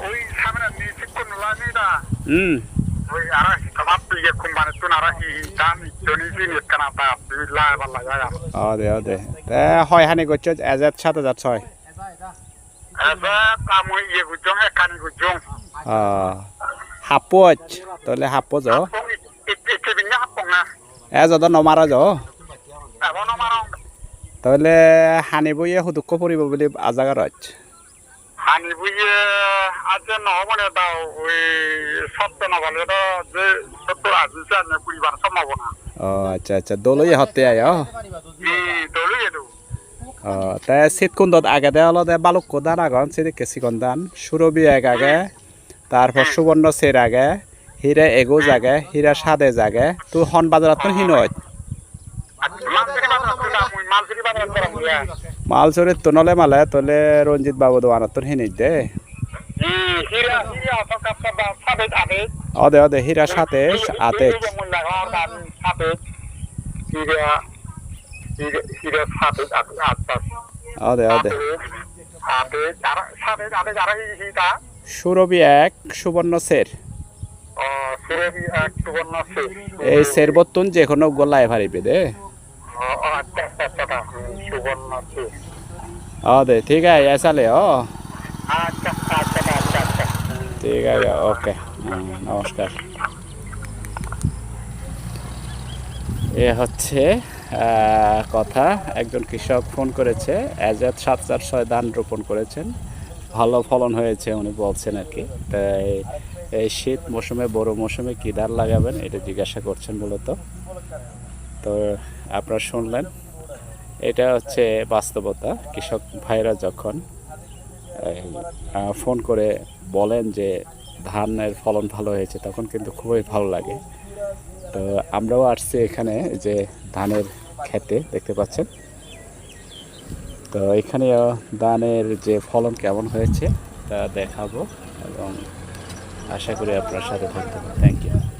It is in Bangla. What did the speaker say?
ওই সামনে নিচে কোন লাইনটা হুম ওই আর সমাজ দিয়ে কুম্বানে তুন আর দাম জনিজি নিকানা তা বিলা বালা জায়গা অদে তে হয় হানি করছো এজাত 7006 এবা কামই ইয়ে গুজং একানি গুজং হাপোচ তাহলে হাপোচ ইতে বিnya হাপং না এজদ নমারা য এখন আমার তাহলে হানি বইয়ে হুদুক্ক পড়িব বলে আজাগার আছে হানি বুয়ে আজ নহবনে দাও ওই সত্য নবলে তো যে 70 80 জন পরিবার সম্ভাবনা ও আচ্ছা আচ্ছা দলই হতে আয় দলই এদু তে শীত কুন্দত আগে দে হলো দে বালুক কোদান আগন সেদি কেসি কন্দান সুরবি এক আগে তারপর সুবর্ণ সের আগে হীরা এগো জাগে হীরা সাদে জাগে তুই হন বাজারাত তো হিনয় মাল চরে তো নলে মালে তলে রঞ্জিত বাবু দোকানত তোর হিনিত দে অদে অদে হীরা সাথে আতে অদে অদে সুরবি এক সুবর্ণ সের এই সের বর্তন যে কোনো গোলায় ভারিবে দে অদে ঠিক আছে এসালে ঠিক আছে ওকে নমস্কার এ হচ্ছে কথা একজন কৃষক ফোন করেছে এজাত 746 ধান রোপণ করেছেন ভালো ফলন হয়েছে উনি বলছেন আর কি তাই এই শীত মৌসুমে বড় মৌসুমে কী ধান লাগাবেন এটা জিজ্ঞাসা করছেন মূলত তো আপনারা শুনলেন এটা হচ্ছে বাস্তবতা কৃষক ভাইরা যখন ফোন করে বলেন যে ধানের ফলন ভালো হয়েছে তখন কিন্তু খুবই ভালো লাগে তো আমরাও আসছি এখানে যে ধানের খেতে দেখতে পাচ্ছেন তো এখানে ধানের যে ফলন কেমন হয়েছে তা দেখাবো এবং আশা করি আপনার সাথে থাকতে পারেন থ্যাংক ইউ